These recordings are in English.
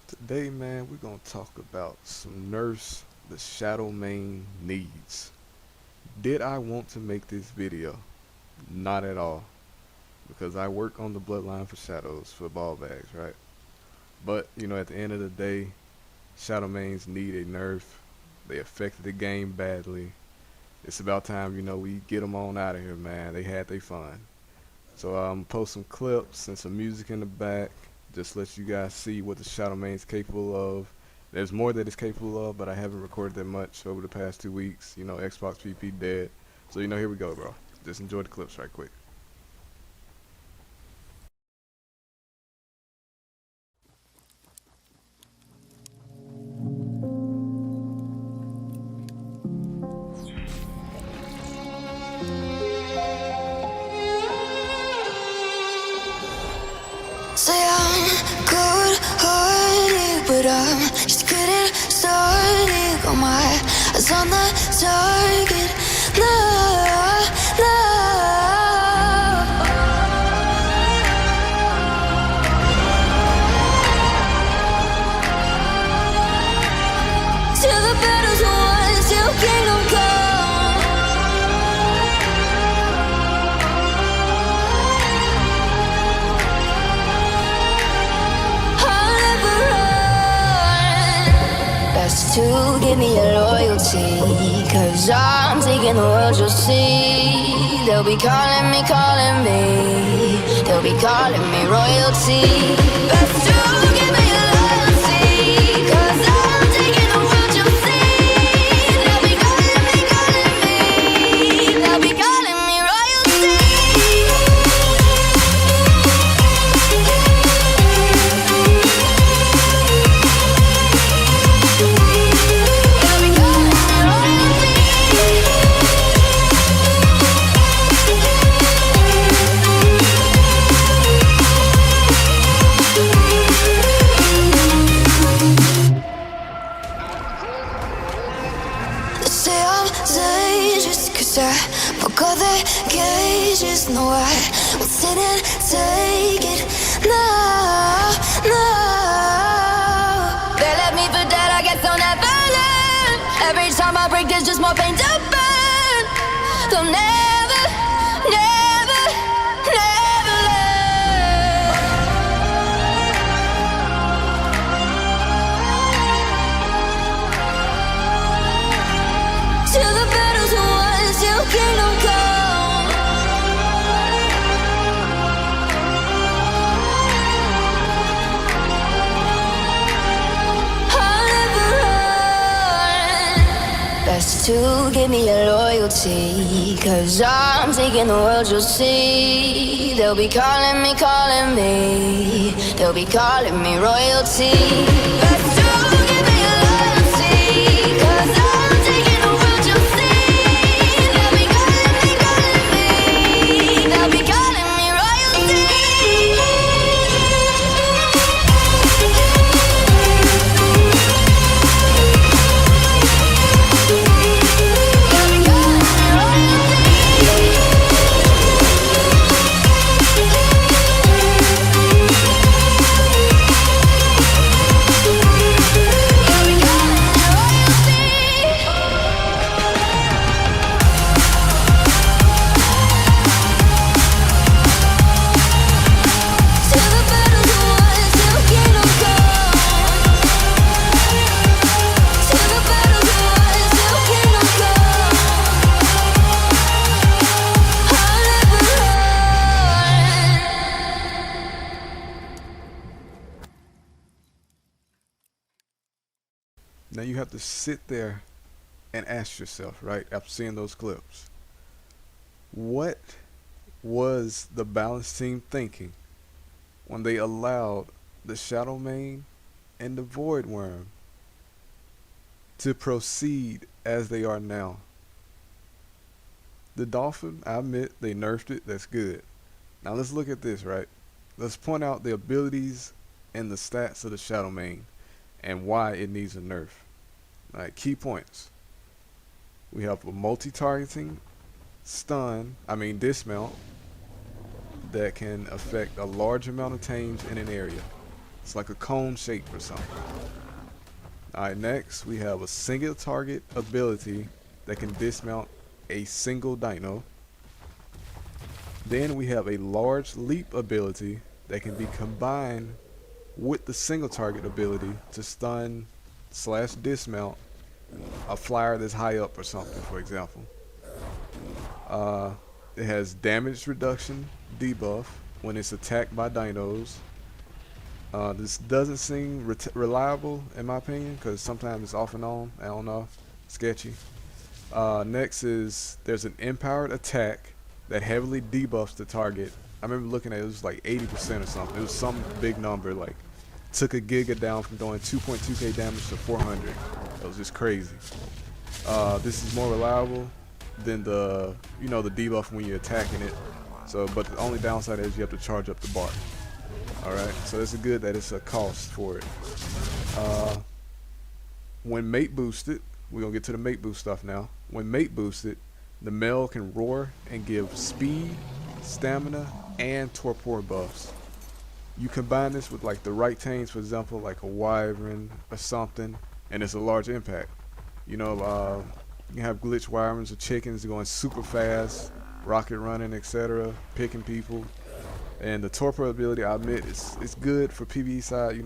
Today, man, we're gonna talk about some nerfs the Shadowmane needs. Did I want to make this video? Not at all, because I work on the bloodline for Shadows for ball bags, right? But at the end of the day, Shadowmanes need a nerf. They affected the game badly. It's about time, we get them on out of here, man. They had their fun. So post some clips and some music in the back. Just let you guys see what the Shadowmane is capable of. There's more that it's capable of, but I haven't recorded that much over the past 2 weeks. Xbox PP dead. So here we go, bro. Just enjoy the clips right quick. Say I'm good-hearted, but I'm just getting started. Got my eyes on the target. No, no. Till the battle's won, till kingdom come. To give me your loyalty, 'cause I'm taking the world, you'll see. They'll be calling me, they'll be calling me royalty. Best to give me your loyalty, 'cause I'm taking the world, you'll see. They'll be calling me, they'll be calling me royalty. Broke all the cages, no, I won't sit and take it. No, no. They left me for dead, I guess I'll never learn. Every time I break, there's just more pain to burn. They'll never, never, never learn. Till the battle's won, till kingdom come. I'll never run. Best to give me your loyalty, 'cause I'm taking the world, you'll see. They'll be calling me, they'll be calling me royalty. Best to give me your loyalty, 'cause I'm taking the world, you'll see. They'll be calling me royalty. Now you have to sit there and ask yourself, right, after seeing those clips, what was the balance team thinking when they allowed the Shadowmane and the Void Worm to proceed as they are now? The Dolphin, I admit, they nerfed it. That's good. Now let's look at this, right? Let's point out the abilities and the stats of the Shadowmane and why it needs a nerf. Alright, key points. We have a multi-targeting dismount that can affect a large amount of Tames in an area. It's like a cone shape or something. Alright, next we have a single target ability that can dismount a single dino. Then we have a large leap ability that can be combined with the single target ability to stun slash dismount a flyer that's high up or something, for example. It has damage reduction debuff when it's attacked by dinos. This doesn't seem reliable in my opinion, because sometimes it's off and on. I don't know, sketchy. Next is there's an empowered attack that heavily debuffs the target. I remember looking at it, it was like 80% or something. It was some big number, like took a Giga down from doing 2.2k damage to 400. It was just crazy. This is more reliable than the the debuff when you're attacking it. So, but the only downside is you have to charge up the bar. Alright, so it's good that it's a cost for it. When mate boosted, we're gonna get to the mate boost stuff now. When mate boosted, the male can roar and give speed, stamina, and torpor buffs. You combine this with like the right Tames, for example, like a wyvern or something, and it's a large impact. You have glitch wyverns or chickens going super fast, rocket running, etc., picking people. And the torpor ability, I admit, it's good for PvE side,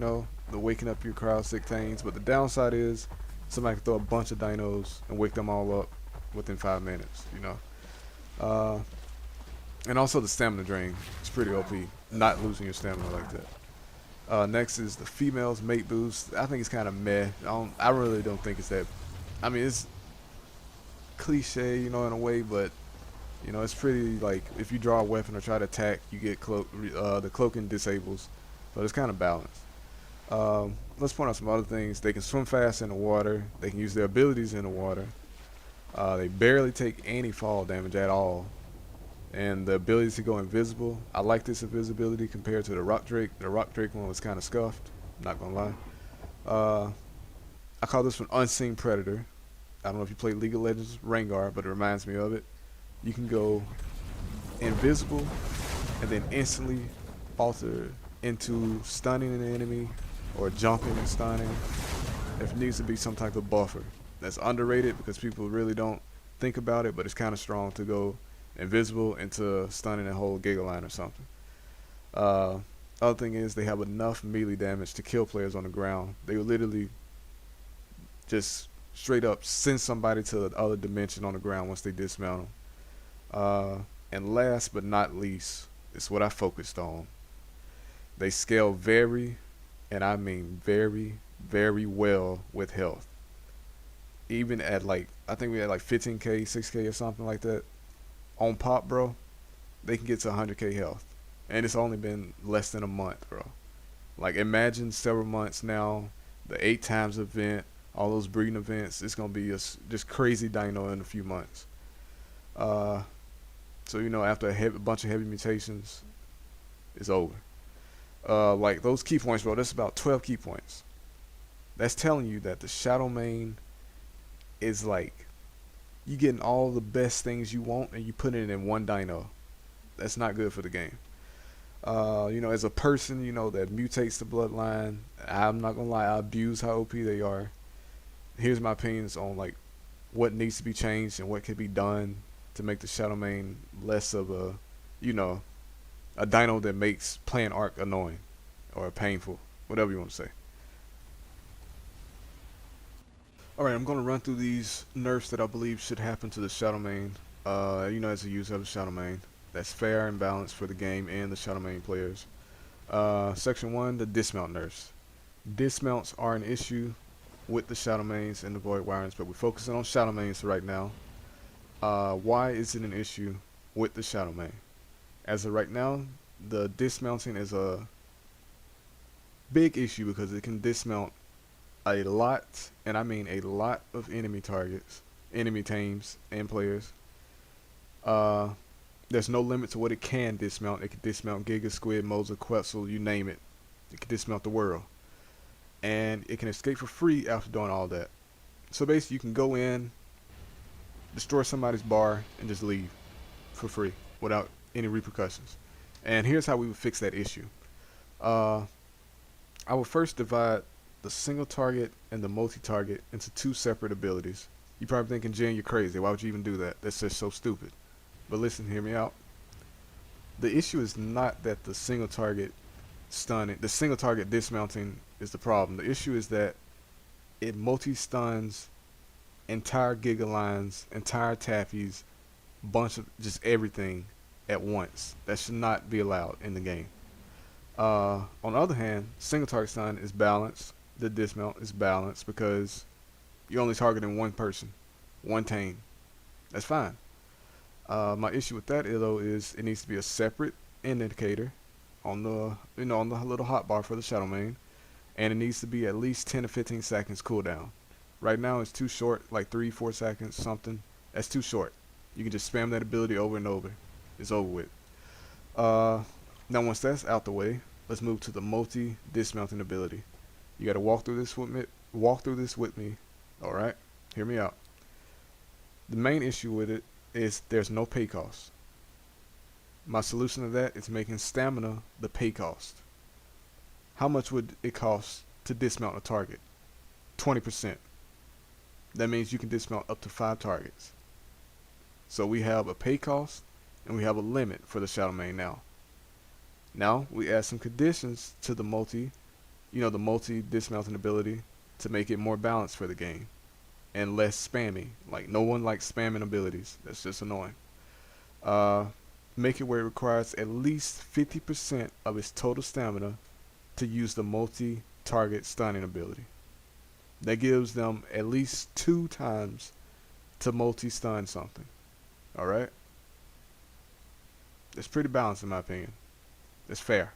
the waking up your crowd sick Tames, but the downside is somebody can throw a bunch of dinos and wake them all up within 5 minutes, and also the stamina drain. It's pretty OP, not losing your stamina like that. Next is the female's mate boost. I think it's kind of meh. I really don't think it's that. I mean, it's cliche, in a way, but it's pretty, like, if you draw a weapon or try to attack, you get the cloaking disables, but it's kind of balanced. Let's point out some other things. They can swim fast in the water. They can use their abilities in the water. They barely take any fall damage at all. And the ability to go invisible, I like this invisibility compared to the Rock Drake. The Rock Drake one was kind of scuffed, not gonna lie. I call this one Unseen Predator. I don't know if you play League of Legends Rengar, but it reminds me of it. You can go invisible and then instantly alter into stunning an enemy or jumping and stunning. If it needs to be some type of buffer. That's underrated because people really don't think about it, but it's kind of strong to go invisible into stunning a whole Giga line or something. Other thing is they have enough melee damage to kill players on the ground. They will literally just straight up send somebody to the other dimension on the ground once they dismount them. And last but not least, it's what I focused on. They scale very, and I mean very, very well with health. Even at like, I think we had like 15k, 6k or something like that. On pop, bro, they can get to 100k health. And it's only been less than a month, bro. Like, imagine several months now, the 8 times event, all those breeding events. It's going to be just crazy dino in a few months. So, after a bunch of heavy mutations, it's over. Like, those key points, bro, that's about 12 key points. That's telling you that the Shadowmane is like, you getting all the best things you want and you put it in one dino. That's not good for the game. As a person, that mutates the bloodline, I'm not gonna lie, I abuse how OP they are. Here's my opinions on like what needs to be changed and what could be done to make the Shadowmane less of a dino that makes playing ARK annoying or painful, whatever you want to say. Alright, I'm going to run through these nerfs that I believe should happen to the Shadowmane, as a user of the Shadowmane. That's fair and balanced for the game and the Shadowmane players. Section 1, the dismount nerfs. Dismounts are an issue with the Shadowmanes and the Void Wyverns, but we're focusing on Shadowmanes right now. Why is it an issue with the Shadowmane? As of right now, the dismounting is a big issue because it can dismount a lot, and I mean a lot of enemy targets, enemy Tames, and players. There's no limit to what it can dismount. It can dismount Giga, Squid, Moza, Quetzal, you name it. It can dismount the world. And it can escape for free after doing all that. So basically you can go in, destroy somebody's bar, and just leave for free without any repercussions. And here's how we would fix that issue. I would first divide the single target and the multi-target into two separate abilities. You're probably thinking, Jhin, you're crazy. Why would you even do that? That's just so stupid. But listen, hear me out. The issue is not that the single target stunning, the single target dismounting is the problem. The issue is that it multi-stuns entire Giga lines, entire tappies, bunch of just everything at once. That should not be allowed in the game. On the other hand, single target stun is balanced. The dismount is balanced because you're only targeting one person, one tame. That's fine. My issue with that though is it needs to be a separate end indicator on the on the little hotbar for the Shadowmane, and it needs to be at least 10 to 15 seconds cooldown. Right now it's too short, like 3-4 seconds something. That's too short. You can just spam that ability over and over. It's over with. Now once that's out the way, let's move to the multi dismounting ability. You got to walk through this with me. All right, hear me out. The main issue with it is there's no pay cost. My solution to that is making stamina the pay cost. How much would it cost to dismount a target? 20%. That means you can dismount up to 5 targets. So we have a pay cost and we have a limit for the Shadowmane now. Now we add some conditions to the multi dismounting ability to make it more balanced for the game and less spammy. Like, no one likes spamming abilities. That's just annoying. Make it where it requires at least 50% of its total stamina to use the multi-target stunning ability. That gives them at least 2 times to multi-stun something. Alright? It's pretty balanced in my opinion. It's fair.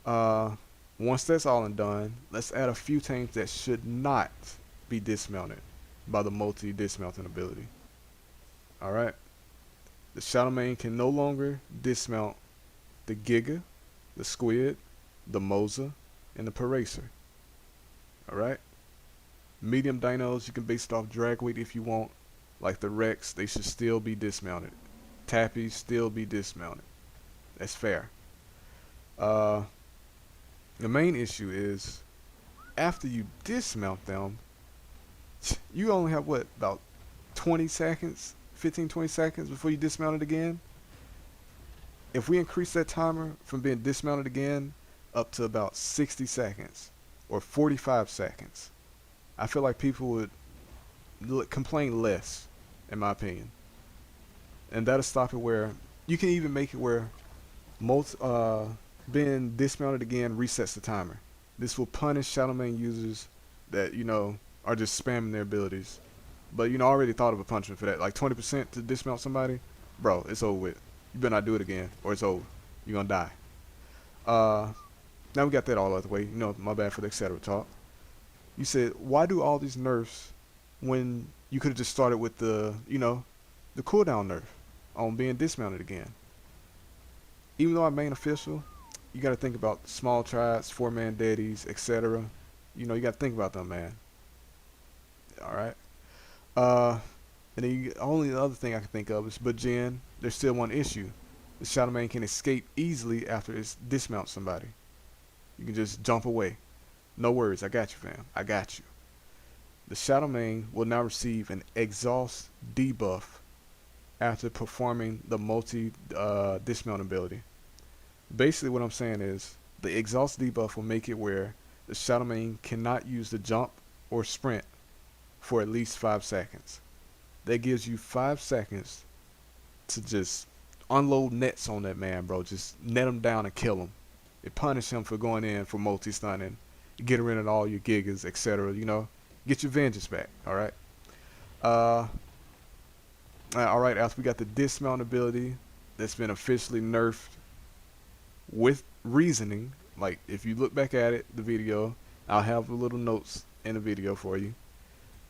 Once that's all and done, let's add a few tames that should not be dismounted by the multi-dismounting ability. Alright? The Shadowmane can no longer dismount the Giga, the Squid, the Moza, and the Paracer. Alright? Medium dinos, you can base it off drag weight if you want. Like the Rex, they should still be dismounted. Tappies still be dismounted. That's fair. The main issue is after you dismount them, you only have what, about 20 seconds, 15-20 seconds before you dismount it again. If we increase that timer from being dismounted again up to about 60 seconds or 45 seconds, I feel like people would complain less, in my opinion. And that'll stop it where you can even make it where being dismounted again resets the timer. This will punish Shadowmane users that, are just spamming their abilities. But, I already thought of a punishment for that. Like 20% to dismount somebody, bro, it's over with. You better not do it again, or it's over. You're gonna die. Now we got that all out of the way. My bad for the etc. talk. You said, why do all these nerfs when you could have just started with the cooldown nerf on being dismounted again? Even though I'm main official, you got to think about small tribes, 4-man daddies, etc. You got to think about them, man. Alright. And then only the other thing I can think of is, but Jhin, there's still one issue. The Shadowmane can escape easily after it dismounts somebody. You can just jump away. No worries, I got you, fam. I got you. The Shadowmane will now receive an exhaust debuff after performing the multi-dismount ability. Basically what I'm saying is the exhaust debuff will make it where the Shadowmane cannot use the jump or sprint for at least 5 seconds. That gives you 5 seconds to just unload nets on that man, bro. Just net him down and kill him. It punish him for going in for multi-stunning, get rid of all your gigas, etc. Get your vengeance back. Alright. Alright, after we got the dismount ability that's been officially nerfed with reasoning. Like, if you look back at it, the video, I'll have the little notes in the video for you.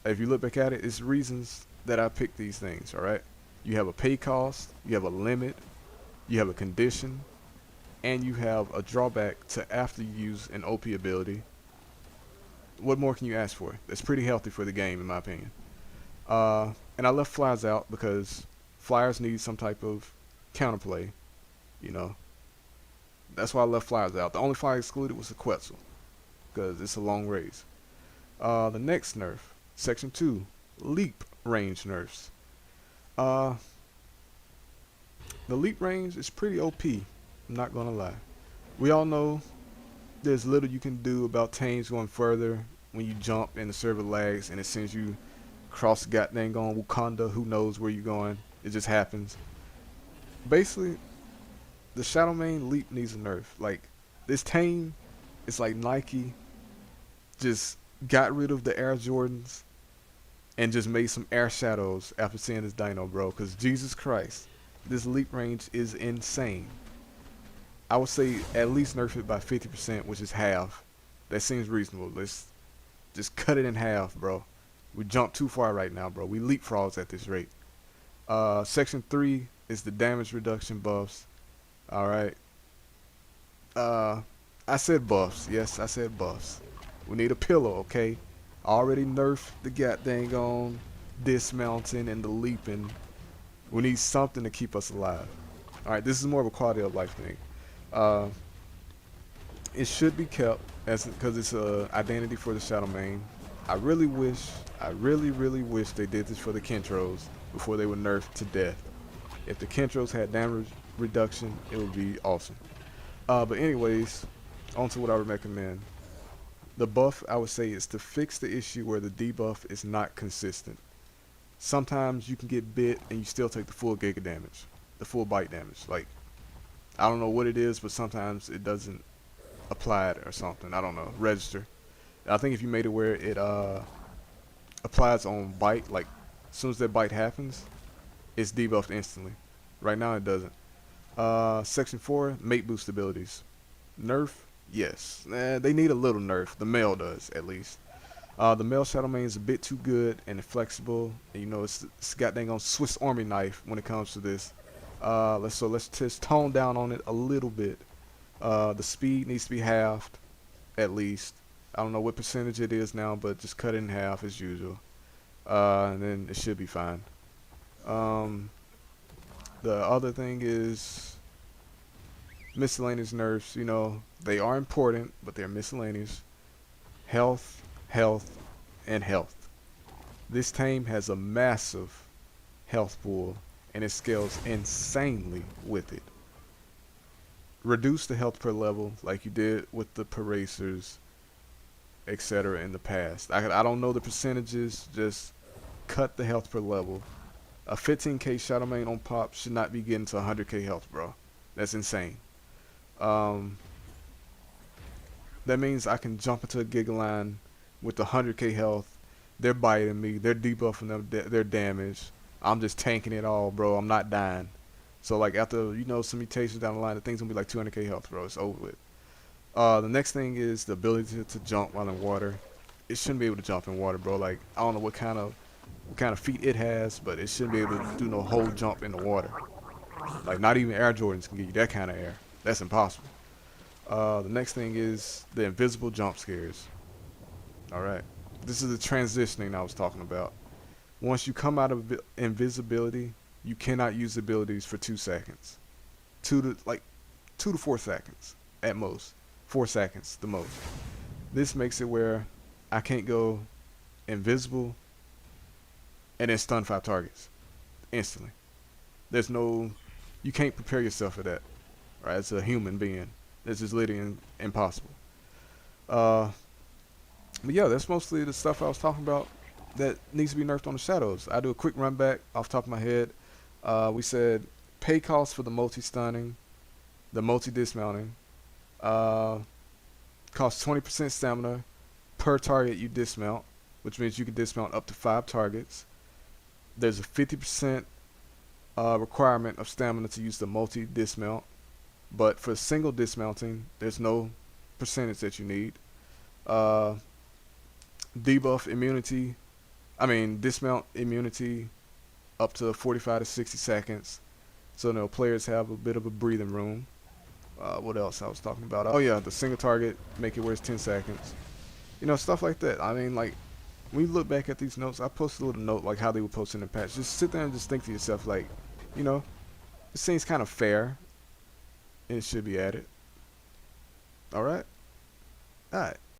If you look back at it, it's reasons that I picked these things. Alright. You have a pay cost, you have a limit, you have a condition, and you have a drawback to after you use an OP ability. What more can you ask for? That's pretty healthy for the game, in my opinion. And I left flyers out because flyers need some type of counterplay. That's why I left flyers out. The only flyer excluded was the Quetzal. because it's a long race. The next nerf, section 2, leap range nerfs. Uh, the leap range is pretty OP, I'm not gonna lie. We all know there's little you can do about Tames going further when you jump and the server lags and it sends you across the goddamn on Wakanda, who knows where you're going, it just happens. Basically, the Shadowmane leap needs a nerf. Like, this Tame, it's like Nike just got rid of the Air Jordans and just made some Air Shadows after seeing this dino, bro. Because Jesus Christ, this leap range is insane. I would say at least nerf it by 50%, which is half. That seems reasonable. Let's just cut it in half, bro. We jump too far right now, bro. We leapfrogs at this rate. Section 3 is the damage reduction buffs. Alright. I said buffs. Yes, I said buffs. We need a pillow, okay? I already nerfed the goddamn on dismounting and the leaping. We need something to keep us alive. Alright, this is more of a quality of life thing. It should be kept because it's a identity for the Shadowmane. I really wish they did this for the Kentros before they were nerfed to death. If the Kentros had damage reduction, it would be awesome. But anyways, on to what I would recommend. The buff, I would say, is to fix the issue where the debuff is not consistent. Sometimes you can get bit and you still take the full giga damage, the full bite damage. Like, I don't know what it is, but sometimes it doesn't apply it or something. I don't know. Register. I think if you made it where it applies on bite, like as soon as that bite happens, it's debuffed instantly. Right now it doesn't. Section 4, mate boost abilities. Nerf? Yes. They need a little nerf. The male does, at least. The male Shadowmane is a bit too good and flexible. And, you know, it's got dang on Swiss Army knife when it comes to this. Let's just tone down on it a little bit. The speed needs to be halved, at least. I don't know what percentage it is now, but just cut it in half as usual. And then it should be fine. The other thing is miscellaneous nerfs. You know, they are important, but they're miscellaneous. Health, health, and health. This Tame has a massive health pool, and it scales insanely with it. Reduce the health per level like you did with the Paracers, etc. in the past. I don't know the percentages, just cut the health per level. A 15k Shadowmane on pop should not be getting to 100k health, bro. That's insane. That means I can jump into a Giga line with 100k health. They're biting me, they're debuffing their damage. I'm just tanking it all, bro. I'm not dying. So like after, you know, some mutations down the line, the thing's gonna be like 200k health, bro. It's over with. The next thing is the ability to jump while in water. It shouldn't be able to jump in water, bro. Like, I don't know what kind of feet it has, but it shouldn't be able to do no whole jump in the water. Like, not even Air Jordans can give you that kind of air. That's impossible. The next thing is the invisible jump scares. Alright. This is the transitioning I was talking about. Once you come out of invisibility, you cannot use abilities for 2 seconds. 2 to 4 seconds at most. 4 seconds the most. This makes it where I can't go invisible and then stun 5 targets instantly. There's no, you can't prepare yourself for that, right? As a human being, that's just literally impossible. But yeah, that's mostly the stuff I was talking about that needs to be nerfed on the shadows. I do a quick run back off the top of my head. We said pay costs for the multi-stunning, the multi-dismounting. Costs 20% stamina per target you dismount, which means you can dismount up to 5 targets. There's a 50% requirement of stamina to use the multi-dismount, but for single dismounting, there's no percentage that you need. Debuff immunity, dismount immunity up to 45 to 60 seconds, so you know, players have a bit of a breathing room. What else I was talking about? Oh yeah, the single target, make it where it's 10 seconds. You know, stuff like that. I mean, like, when you look back at these notes, I posted a little note like how they were posting in the patch. Just sit there and just think to yourself, like, you know, it seems kind of fair, and it should be added. Alright? Alright.